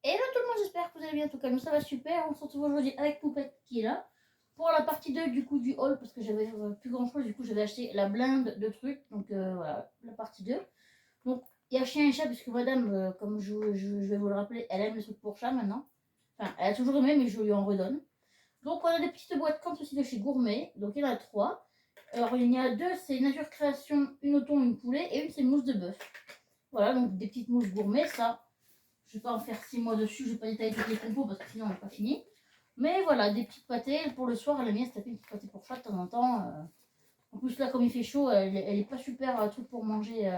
Hello tout le monde, j'espère que vous allez bien. En tout cas, nous ça va super. On se retrouve aujourd'hui avec Poupette qui est là pour la partie 2 du coup du haul parce que j'avais plus grand chose. Du coup, j'avais acheté la blinde de trucs. Donc voilà, la partie 2. Donc il y a chien et chat puisque madame, comme je vais vous le rappeler, elle aime les trucs pour chat maintenant. Enfin, elle a toujours aimé, mais je lui en redonne. Donc on a des petites boîtes comme ceci de chez Gourmet. Donc il y en a 3. Alors il y en a 2, c'est Nature Création, une au thon, une poulet, et une c'est mousse de bœuf. Voilà, donc des petites mousses gourmet, ça. Je ne vais pas en faire 6 mois dessus, je ne vais pas détailler toutes les compos parce que sinon on n'est pas fini. Mais voilà, des petites pâtés pour le soir, elle aime bien se taper une petite pâté pour chat de temps en temps. En plus là, comme il fait chaud, elle est pas super truc pour manger.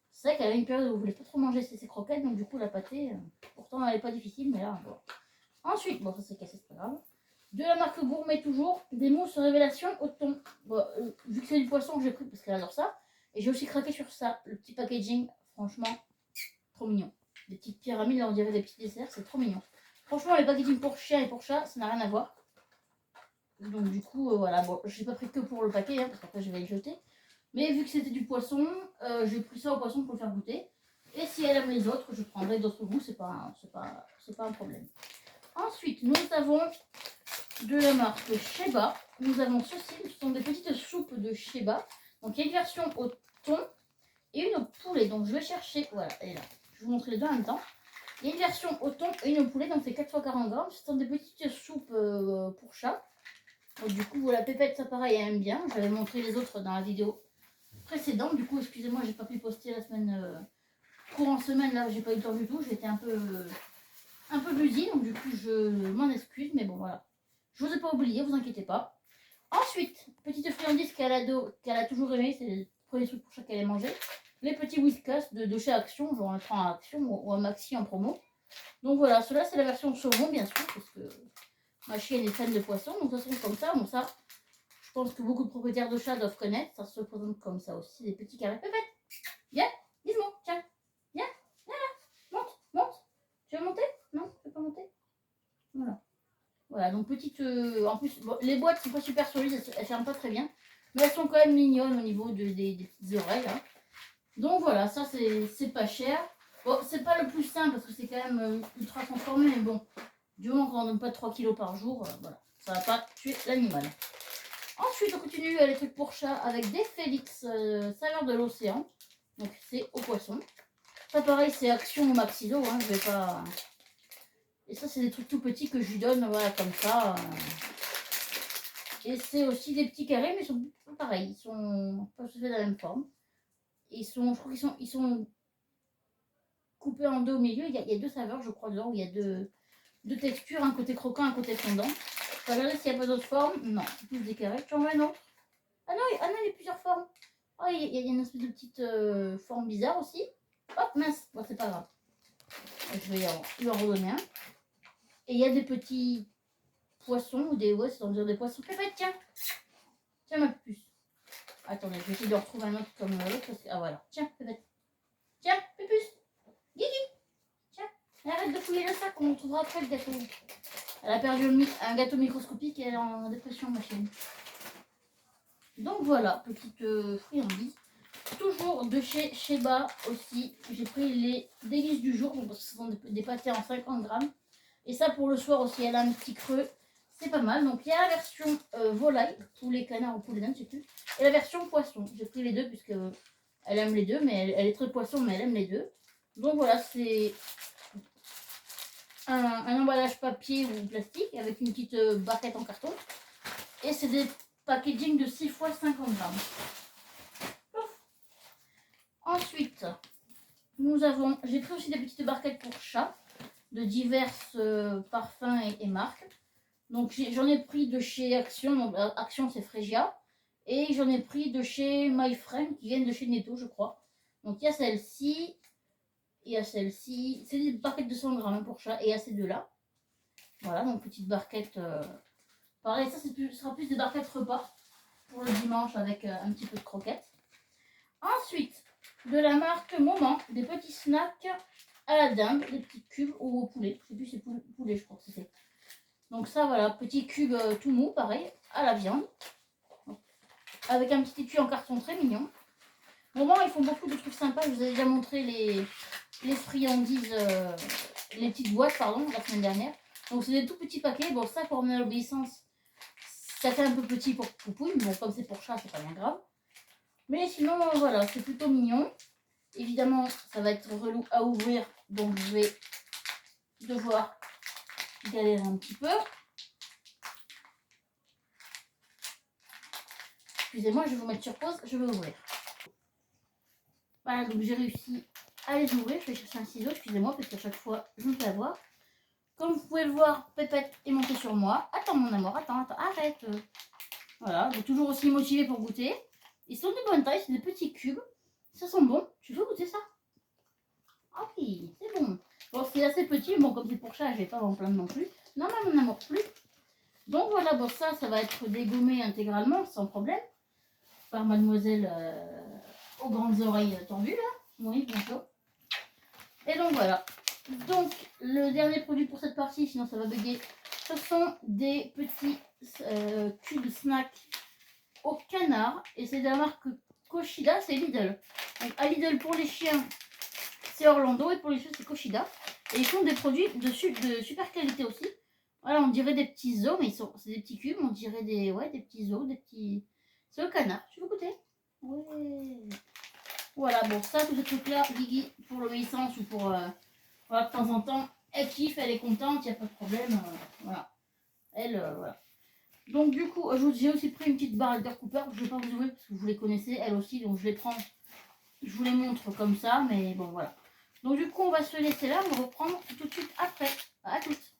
C'est vrai qu'elle a une période où elle ne voulait pas trop manger ses croquettes, donc du coup la pâtée, pourtant elle n'est pas difficile, mais là, bon. Ensuite, bon ça c'est cassé, c'est pas grave. De la marque Gourmet toujours, des mousses révélation au thon. Bon, vu que c'est du poisson que j'ai pris parce qu'elle adore ça. Et j'ai aussi craqué sur ça, le petit packaging, franchement, trop mignon. Des petites pyramides, là on dirait des petits desserts, c'est trop mignon. Franchement, les packaging pour chien et pour chat, ça n'a rien à voir. Donc du coup, voilà, bon, j'ai pas pris que pour le paquet, parce qu'après je vais le jeter. Mais vu que c'était du poisson, j'ai pris ça au poisson pour le faire goûter. Et si elle aime les autres, je prendrai d'autres goûts, c'est pas un problème. Ensuite, nous avons de la marque Sheba. Nous avons ceci, ce sont des petites soupes de Sheba. Donc il y a une version au thon et une au poulet. Donc je vais chercher, voilà, elle est là. Je vais vous montrer les deux en même temps. Il y a une version au thon et une au poulet, donc c'est 4 x 40 grammes. Ce sont des petites soupes pour chat. Donc, du coup, la pépette, ça pareil, elle aime bien. J'avais montré les autres dans la vidéo précédente. Du coup, excusez-moi, j'ai pas pu poster la semaine, courant semaine, là, j'ai pas eu le temps du tout. J'étais un peu busy, donc du coup, je m'en excuse. Mais bon, voilà. Je vous ai pas oublié, vous inquiétez pas. Ensuite, petite friandise qu'elle a toujours aimé, c'est les premiers trucs pour chat qu'elle a mangé. Les petits Whiskas de chez Action, genre on le prend à Action ou à Maxi en promo. Donc voilà, cela c'est la version saumon bien sûr, parce que ma chienne est fan de poisson, donc ça se comme ça. Bon ça, je pense que beaucoup de propriétaires de chats doivent connaître, ça se présente comme ça aussi, des petits carrés. Pépette, viens, dis-moi, tiens, viens, viens là, monte. Tu veux monter? Non, tu veux pas monter? Voilà. Voilà, donc petite... en plus, bon, les boîtes sont pas super solides, elles ferment pas très bien. Mais elles sont quand même mignonnes au niveau des petites oreilles. Hein. Donc voilà, ça c'est pas cher. Bon, c'est pas le plus simple parce que c'est quand même ultra transformé, mais bon, du moment qu'on n'en donne pas 3 kilos par jour, voilà, ça va pas tuer l'animal. Ensuite, on continue les trucs pour chat avec des Félix saveur de l'océan. Donc c'est au poisson. Ça pareil, c'est Action ou Maxilo, hein, je vais pas... Et ça, c'est des trucs tout petits que je lui donne, voilà, comme ça. Et c'est aussi des petits carrés, mais ils sont pas pareils. Ils sont pas tout à fait de la même forme. Et je crois qu'ils sont coupés en deux au milieu. Il y a deux saveurs, je crois, dedans, où il y a deux textures, un côté croquant, un côté fondant. Je vais regarder s'il n'y a pas d'autres formes. Non, c'est plus des carrés. Tu en veux un autre? Ah non, il y a plusieurs formes. Oh, il y a une espèce de petite forme bizarre aussi. Hop, mince. Bon, c'est pas grave. Je vais lui en redonner un. Et il y a des petits poissons ou des... Ouais, c'est en dire des poissons. Pépette, tiens. Tiens, ma puce. Attendez, je vais essayer de retrouver un autre comme l'autre. Ah voilà. Tiens, Pépette. Tiens, Pépus. Guigui. Tiens. Arrête de fouiller le sac, on retrouvera après le gâteau. Elle a perdu un gâteau microscopique et elle est en dépression, ma chienne. Donc voilà, petite friandise. Toujours de chez Sheba aussi. J'ai pris les délices du jour, parce que ce sont des pâtés en 50 grammes. Et ça pour le soir aussi, elle a un petit creux. C'est pas mal. Donc il y a la version volaille, poulet canard ou poulet d'Inde, je sais plus. Et la version poisson. J'ai pris les deux puisque elle aime les deux, mais elle est très poisson, mais elle aime les deux. Donc voilà, c'est un emballage papier ou plastique avec une petite barquette en carton. Et c'est des packaging de 6 x 50 grammes. Ensuite, j'ai pris aussi des petites barquettes pour chat de divers parfums et marques. Donc j'en ai pris de chez Action, donc Action c'est Fregia. Et j'en ai pris de chez My Friend qui viennent de chez Netto, je crois. Donc il y a celle-ci, il y a celle-ci. C'est des barquettes de 100 grammes pour chat et il y a ces deux-là. Voilà, donc petite barquette. Pareil, ça sera plus des barquettes repas pour le dimanche avec un petit peu de croquettes. Ensuite, de la marque Moment, des petits snacks à la dinde, des petits cubes ou au poulet. Je sais plus, c'est poulet, je crois que c'est. Donc ça, voilà, petit cube tout mou, pareil, à la viande. Avec un petit étui en carton très mignon. Moment, ils font beaucoup de trucs sympas. Je vous ai déjà montré les friandises les petites boîtes, pardon, la semaine dernière. Donc c'est des tout petits paquets. Bon, ça pour emmener à l'obéissance, ça fait un peu petit pour Poupouille, mais bon, comme c'est pour chat, c'est pas bien grave. Mais sinon, voilà, c'est plutôt mignon. Évidemment, ça va être relou à ouvrir, donc je vais devoir galérer un petit peu. Excusez-moi, je vais vous mettre sur pause, je vais ouvrir. Voilà, donc j'ai réussi à les ouvrir. Je vais chercher un ciseau, excusez-moi, parce qu'à chaque fois, je me fais avoir. Comme vous pouvez le voir, Pépette est montée sur moi. Attends, mon amour, attends, arrête. Voilà, donc toujours aussi motivé pour goûter. Ils sont de bonne taille, c'est des petits cubes. Ça sent bon. Tu veux goûter ça? Ah oui, c'est bon. Bon, c'est assez petit, bon, comme c'est pour chat, je vais pas en plaindre non plus. Non, mais mon amour, plus. Donc voilà, bon, ça va être dégommé intégralement, sans problème. Par mademoiselle aux grandes oreilles tendues, là. Oui, bien sûr. Et donc voilà. Donc, le dernier produit pour cette partie, sinon ça va bugger, ce sont des petits cubes snack au canard. Et c'est de la marque Koshida, c'est Lidl. Donc à Lidl pour les chiens, c'est Orlando, et pour les chiens, c'est Koshida. Et ils font des produits de super qualité aussi. Voilà, on dirait des petits os, mais c'est des petits cubes, on dirait des petits os, des petits... C'est au canard, tu veux goûter? Ouais. Voilà, bon, ça, tous ces trucs-là, Guigui, pour l'obéissance ou pour... voilà, de temps en temps, elle kiffe, elle est contente, il n'y a pas de problème. Voilà. Elle, voilà. Donc, du coup, j'ai aussi pris une petite barre Alter Cooper. Je ne vais pas vous ouvrir parce que vous les connaissez, elle aussi. Donc, je les prends, je vous les montre comme ça. Mais bon, voilà. Donc, du coup, on va se laisser là. On va reprendre tout de suite après. À toutes.